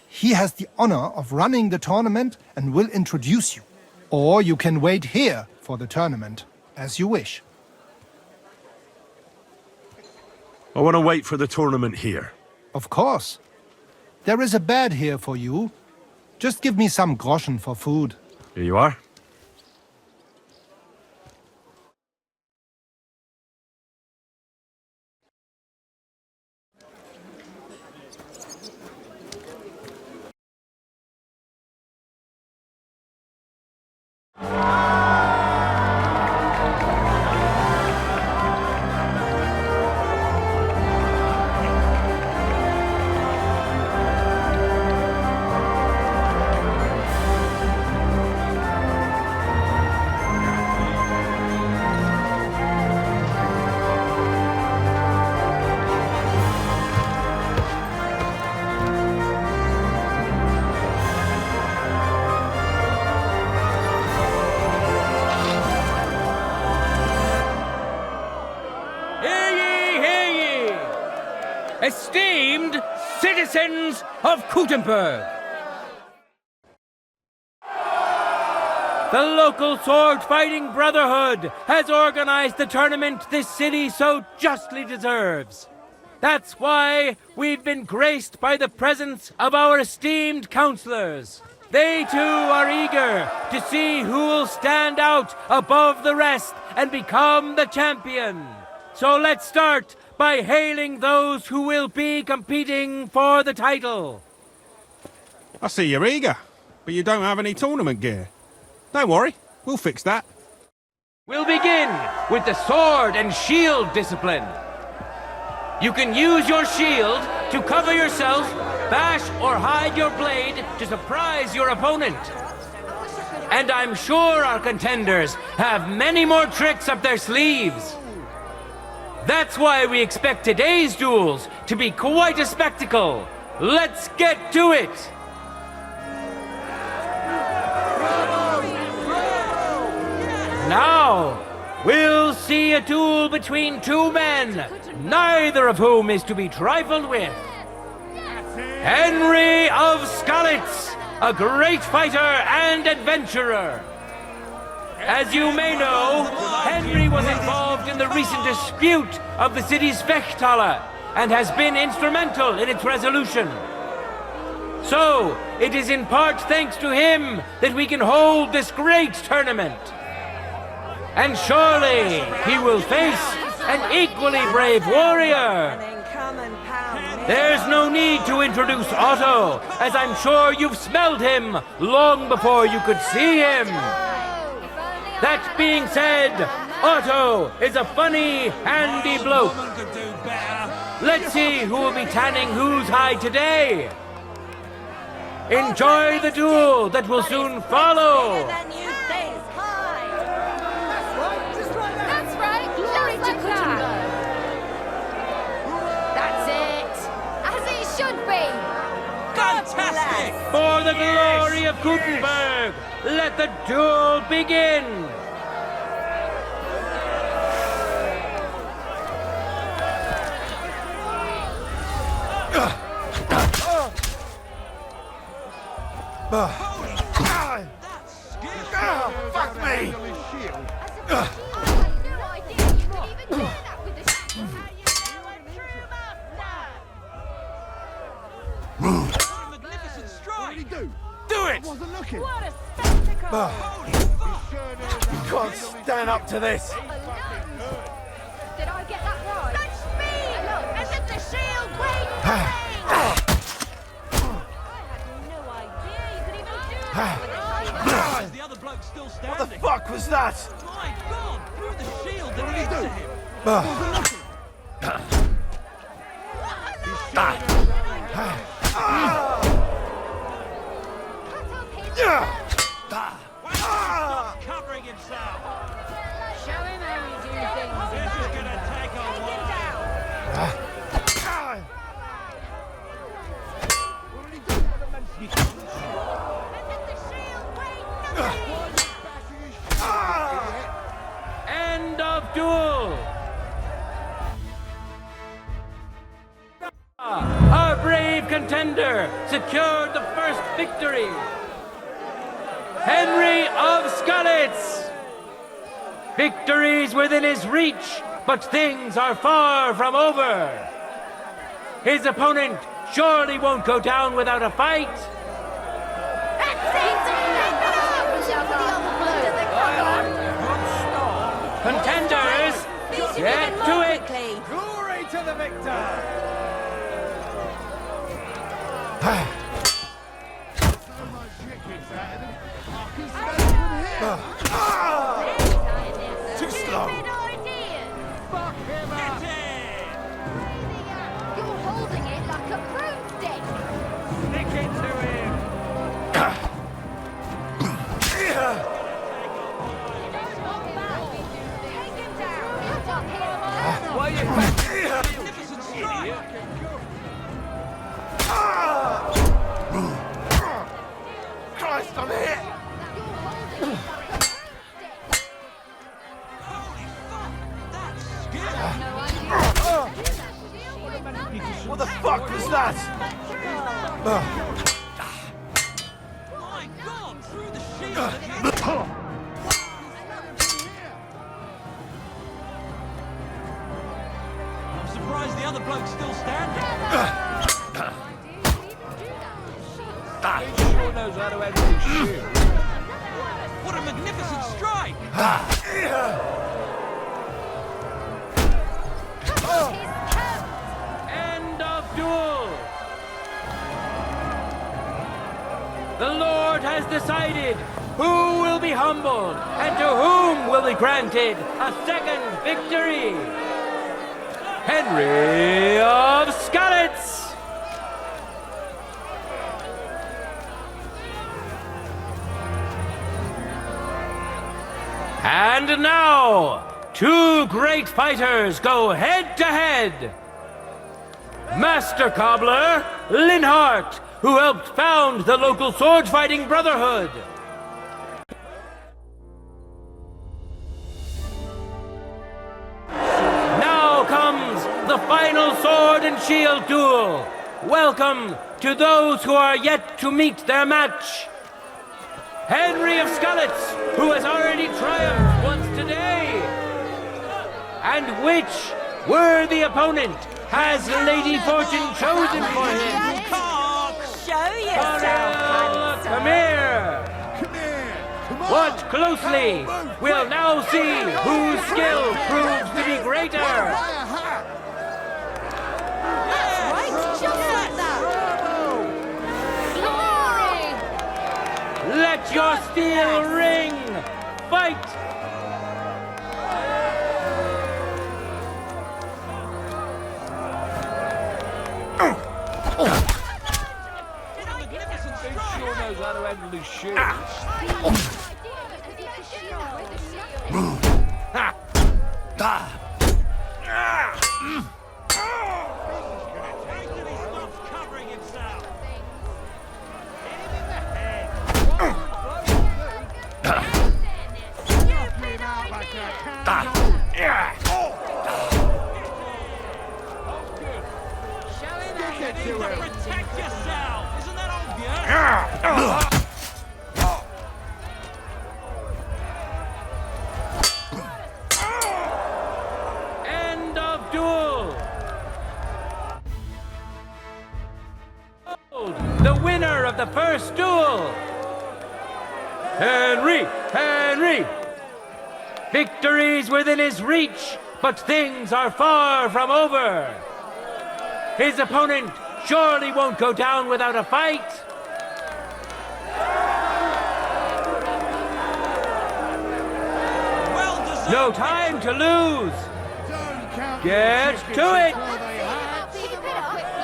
Speaker 1: He has the honor of running the tournament and will introduce you. Or you can wait here for the tournament, as you wish.
Speaker 9: I want to wait for the tournament here.
Speaker 1: Of course. There is a bed here for you. Just give me some groschen for food.
Speaker 9: Here you are.
Speaker 10: Esteemed citizens of Kuttenberg, the local sword-fighting brotherhood has organized the tournament this city so justly deserves. That's why we've been graced by the presence of our esteemed counselors. They too are eager to see who will stand out above the rest and become the champion. So let's start by hailing those who will be competing for the title.
Speaker 11: I see you're eager, but you don't have any tournament gear. Don't worry, we'll fix that.
Speaker 10: We'll begin with the sword and shield discipline. You can use your shield to cover yourself, bash or hide your blade to surprise your opponent. And I'm sure our contenders have many more tricks up their sleeves. That's why we expect today's duels to be quite a spectacle. Let's get to it! Now, we'll see a duel between 2 men, neither of whom is to be trifled with. Henry of Skalitz, a great fighter and adventurer. As you may know, Henry was involved in the recent dispute of the city's Fechthalle and has been instrumental in its resolution. So, it is in part thanks to him that we can hold this great tournament. And surely he will face an equally brave warrior. There's no need to introduce Otto, as I'm sure you've smelled him long before you could see him. That being said, Otto is a funny, handy bloke. Let's see who will be tanning whose hide today. Enjoy the duel that will soon follow.
Speaker 12: That's right. Glory to Kuttenberg. That's it. As it should be.
Speaker 10: Fantastic! For the glory of Kuttenberg, let the duel begin.
Speaker 12: Fuck me!
Speaker 3: Do it!
Speaker 12: What a spectacle!
Speaker 3: You can't stand up to this.
Speaker 12: Did I get that right? That's me! Look, as if the shield queen! I had no idea you could even do that.
Speaker 3: The other bloke's still standing. What the fuck was that? My God! Through the shield and into him. Covering himself.
Speaker 12: Show him how you do things.
Speaker 3: This is gonna take a while.
Speaker 10: End of duel. Our brave contender secured the first victory. Henry of Skalitz. Victory's within his reach, but things are far from over. His opponent surely won't go down without a fight. Contenders, get to it!
Speaker 3: Glory to the victor!
Speaker 12: Too slow.
Speaker 3: Fuck him up!
Speaker 12: You're holding it like a broomstick.
Speaker 3: Stick it to him!
Speaker 12: Take him down. Cut up here.
Speaker 3: Why you magnificent strike! Christ, I'm hit! What the fuck was that? My God, through the shield! I'm surprised the other bloke's still standing. He sure knows how to handle his shield. What a magnificent strike!
Speaker 10: End of duel. The Lord has decided who will be humbled and to whom will be granted a second victory. Henry of Skalitz. And now, two great fighters go head to head. Master Cobbler Linhart, who helped found the local sword fighting brotherhood. Now comes the final sword and shield duel. Welcome to those who are yet to meet their match. Henry of Skalitz, who has already triumphed once today. And which worthy opponent has Lady Fortune chosen for him?
Speaker 3: Cox!
Speaker 12: Show yourself, handsome.
Speaker 10: Come here! Watch closely! We'll now see whose skill proves to be greater!
Speaker 12: That's right, just like that. Glory!
Speaker 10: Let your steel ring! Fight!
Speaker 4: Sure knows how to handle his shield.
Speaker 12: Protect yourself! Isn't that obvious?
Speaker 10: End of duel! The winner of the first duel! Henry! Henry! Victory's within his reach, but things are far from over. His opponent surely won't go down without a fight. No time to lose. Get to it.
Speaker 12: Keep it up quickly.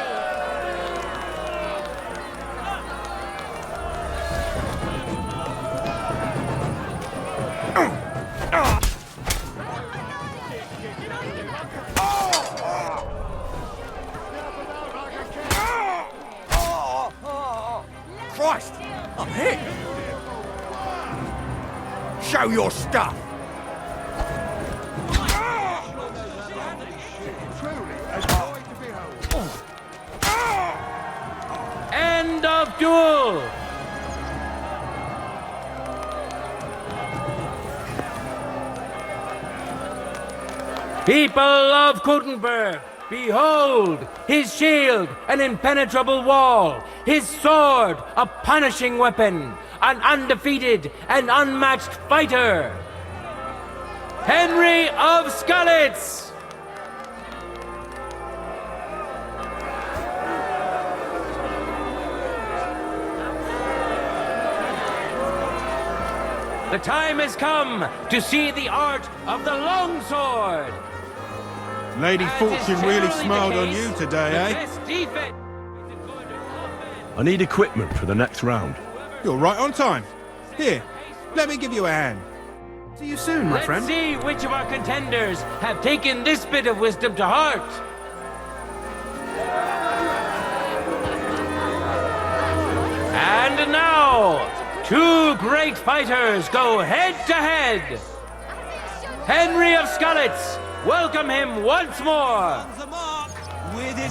Speaker 3: Christ! I'm hit! Show your stuff!
Speaker 10: End of duel. People of Kuttenberg, behold, his shield, an impenetrable wall, his sword, a punishing weapon, an undefeated and unmatched fighter. Henry of Skalitz! The time has come to see the art of the longsword.
Speaker 11: Lady
Speaker 10: As is
Speaker 11: Fortune really
Speaker 10: generally the
Speaker 11: smiled on
Speaker 10: case,
Speaker 11: you
Speaker 10: the
Speaker 11: today, eh?
Speaker 10: best defense.
Speaker 9: I need equipment for the next round.
Speaker 11: You're right on time. Here, let me give you a hand.
Speaker 13: See you soon, my
Speaker 10: Let's
Speaker 13: friend.
Speaker 10: see which of our contenders have taken this bit of wisdom to heart. And now, two great fighters go head to head. Henry of Skalitz, welcome him once more.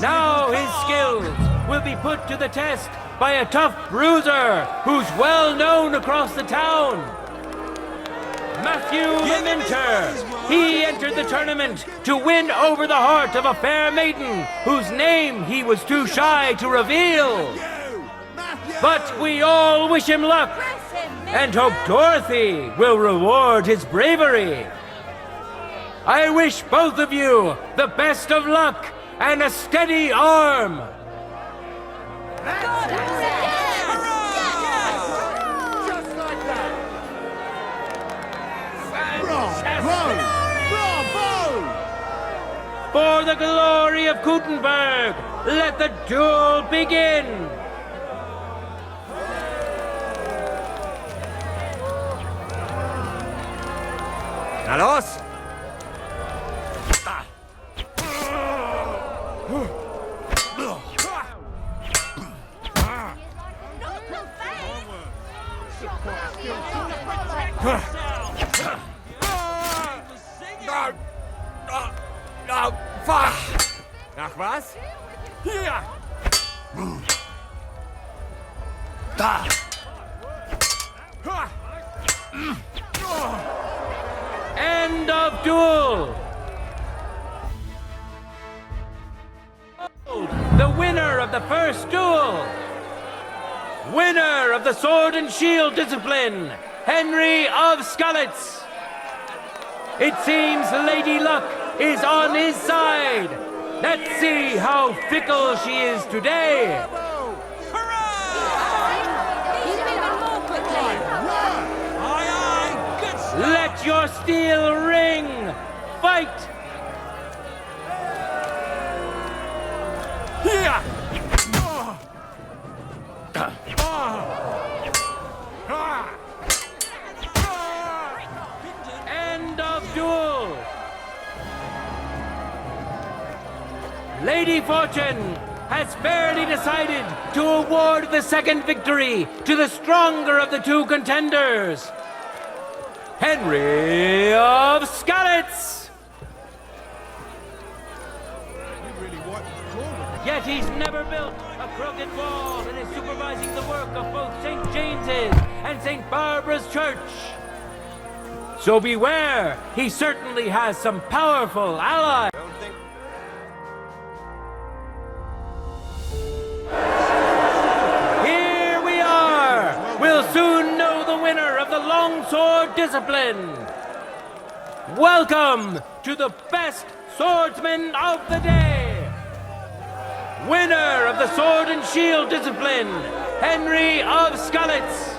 Speaker 10: Now his skills will be put to the test by a tough bruiser who's well known across the town. Matthew the Minter. He entered the tournament to win over the heart of a fair maiden whose name he was too shy to reveal. But we all wish him luck and hope Dorothy will reward his bravery. I wish both of you the best of luck and a steady arm.
Speaker 13: Just like that. Bravo!
Speaker 10: For the glory of Kuttenberg, let the duel begin.
Speaker 3: Na los! Ach was? Hier! Da!
Speaker 10: End of duel. The winner of the first duel, winner of the Sword and Shield discipline, Henry of Skalitz. It seems Lady Luck is on his side. Let's see how fickle she is today. Let your steel ring! Fight! End of duel! Lady Fortune has fairly decided to award the second victory to the stronger of the two contenders, Henry of Skalitz! Yet he's never built a crooked wall and is supervising the work of both St. James's and St. Barbara's Church. So beware, he certainly has some powerful allies. Here we are! We'll soon know the winner of the longsword discipline. Welcome to the best swordsman of the day. Winner of the Sword and Shield discipline, Henry of Skalitz.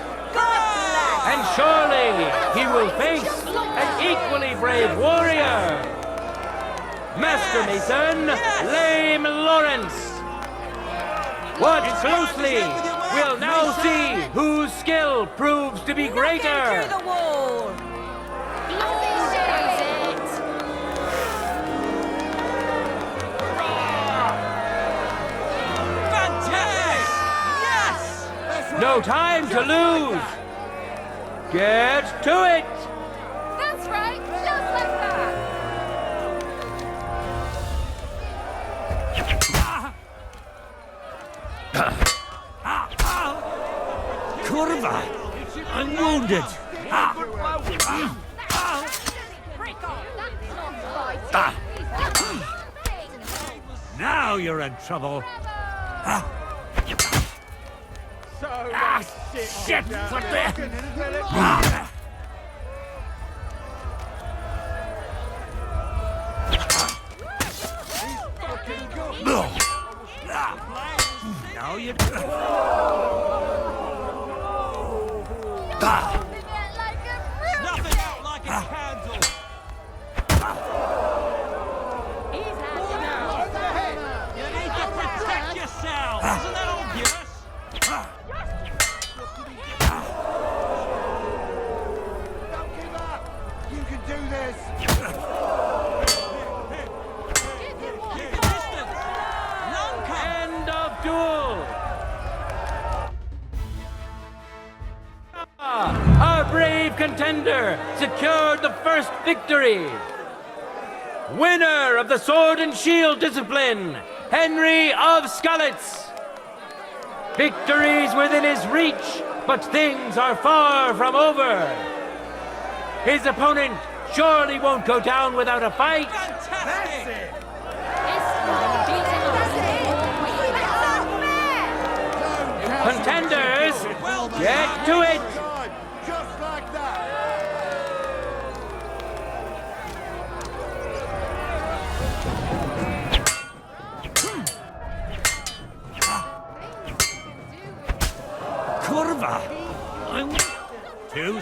Speaker 10: And surely he will face an equally brave warrior, Master Mason Lame Lawrence. Watch closely. We'll now see whose skill proves to be greater. No time to lose. Get to it.
Speaker 12: That's right, just like that.
Speaker 10: Kurva, I'm wounded. Now you're in trouble. Shit! What the? Now you.
Speaker 12: Nothing out like a candle.
Speaker 10: You need to protect yourself. Isn't that obvious?
Speaker 13: Don't give up! You can do this!
Speaker 10: End of duel. Our brave contender secured the first victory. Winner of the Sword and Shield discipline, Henry of Skalitz. Victory's within his reach, but things are far from over. His opponent surely won't go down without a fight.
Speaker 12: Fantastic!
Speaker 10: Contenders, get to it!
Speaker 13: Just like that!
Speaker 10: Kurva! I'm too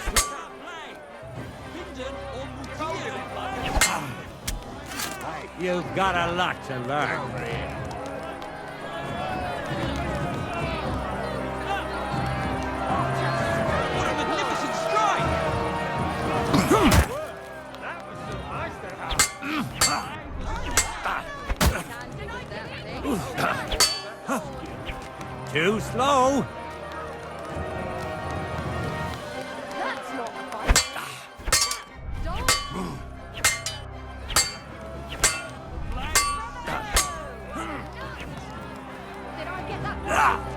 Speaker 10: You've got a lot to learn. Too slow.
Speaker 12: That's not a fight. Don't. Did I get that right?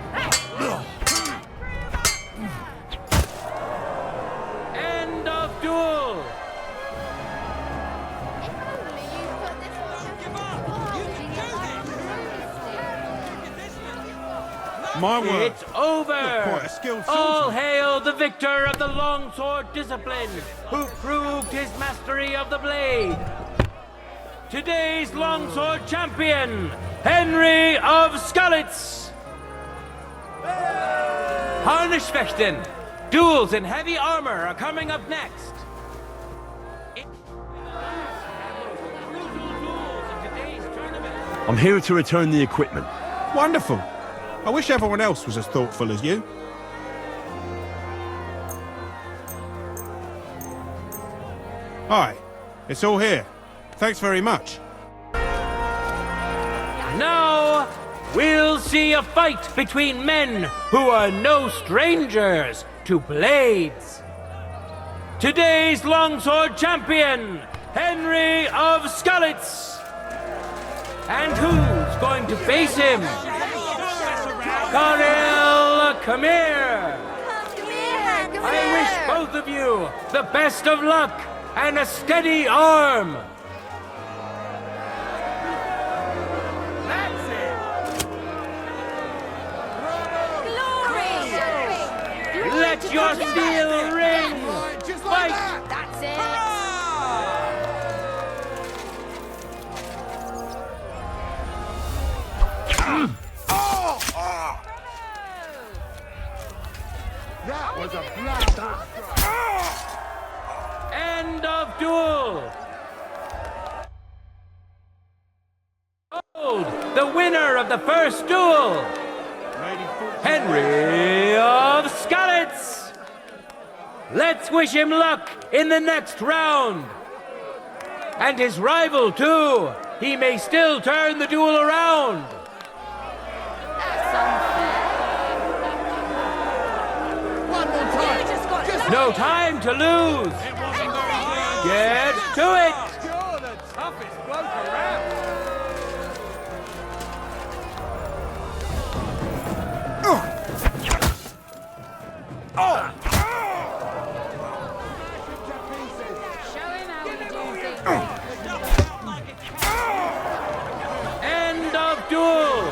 Speaker 10: End of duel.
Speaker 12: If only you put this one. Don't give up. You can do this.
Speaker 11: My word.
Speaker 10: It's over!
Speaker 11: You're quite a skilled
Speaker 10: All
Speaker 11: swordsman.
Speaker 10: hail the victor of the longsword discipline, who proved his mastery of the blade. Today's longsword champion, Henry of Skalitz. Harnischfechten. Duels in heavy armor are coming up next.
Speaker 9: I'm here to return the equipment.
Speaker 11: Wonderful. I wish everyone else was as thoughtful as you. Hi, it's all here. Thanks very much.
Speaker 10: Now, we'll see a fight between men who are no strangers to blades. Today's longsword champion, Henry of Skalitz. And who's going to face him? Karel, come here. I wish both of you the best of luck and a steady arm. That's it.
Speaker 12: Glory!
Speaker 10: Let your steel ring. Fight.
Speaker 12: That's it!
Speaker 13: That was a blast.
Speaker 10: End of duel. Behold, the winner of the first duel, Henry of Skalitz. Let's wish him luck in the next round. And his rival, too. He may still turn the duel around.
Speaker 12: That's unfair.
Speaker 13: One more time.
Speaker 12: You just got
Speaker 10: No time to lose. Get to it.
Speaker 13: You're the toughest bloke around.
Speaker 12: Show him how you do things.
Speaker 10: End of duel.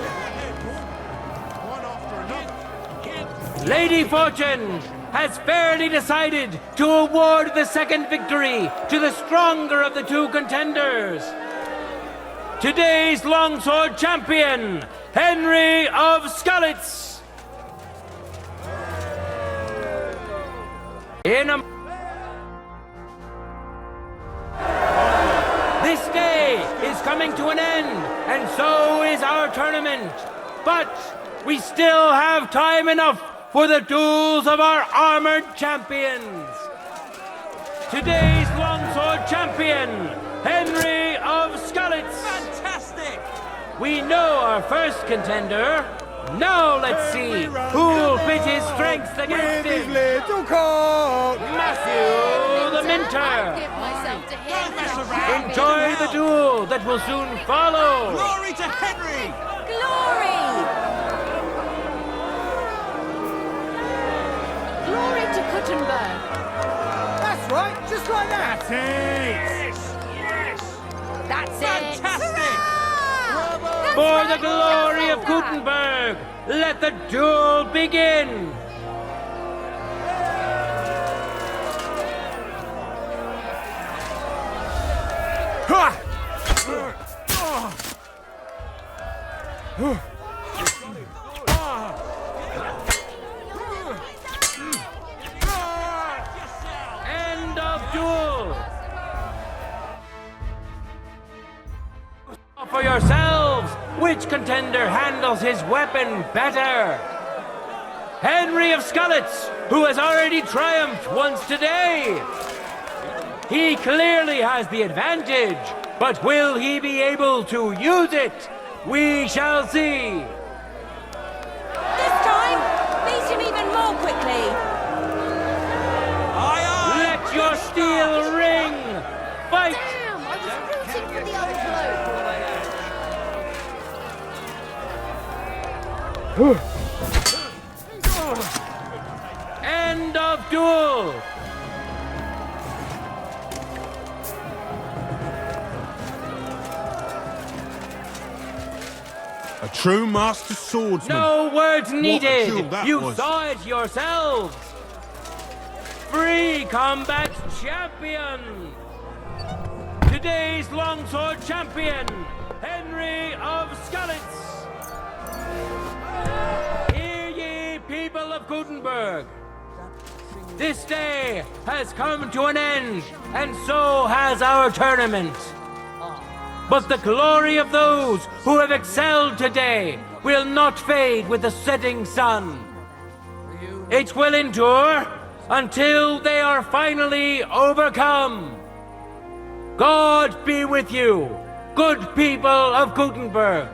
Speaker 13: One after another.
Speaker 10: Lady Fortune has fairly decided to award the second victory to the stronger of the two contenders. Today's longsword champion, Henry of Skalitz. This day is coming to an end, and so is our tournament. But we still have time enough for the duels of our armored champions. Today's longsword champion, Henry of Skalitz. Fantastic! We know our first contender. Now let's see who'll pit his strength against him.
Speaker 13: Little cock.
Speaker 10: Matthew the Minter.
Speaker 12: Give myself to him.
Speaker 10: Enjoy the duel that will soon follow.
Speaker 13: Glory to Henry.
Speaker 12: Glory! Glory to Kuttenberg.
Speaker 13: That's right, just like that.
Speaker 12: That's it.
Speaker 13: Fantastic. Bravo.
Speaker 10: For the glory of Kuttenberg, let the duel begin. End of duel. For yourselves, which contender handles his weapon better? Henry of Skalitz, who has already triumphed once today. He clearly has the advantage, but will he be able to use it? We shall see.
Speaker 12: This time, beat him even more quickly.
Speaker 10: Let your steel ring. Fight.
Speaker 12: Damn, I was rooting for the other bloke.
Speaker 10: End of duel.
Speaker 11: A true master swordsman.
Speaker 10: No words
Speaker 11: What a
Speaker 10: needed.
Speaker 11: jewel that
Speaker 10: You
Speaker 11: was.
Speaker 10: saw it yourselves. Free combat champion. Today's longsword champion, Henry of Skalitz. Hear ye, people of Kuttenberg. This day has come to an end, and so has our tournament. But the glory of those who have excelled today will not fade with the setting sun. It will endure until they are finally overcome. God be with you, good people of Kuttenberg.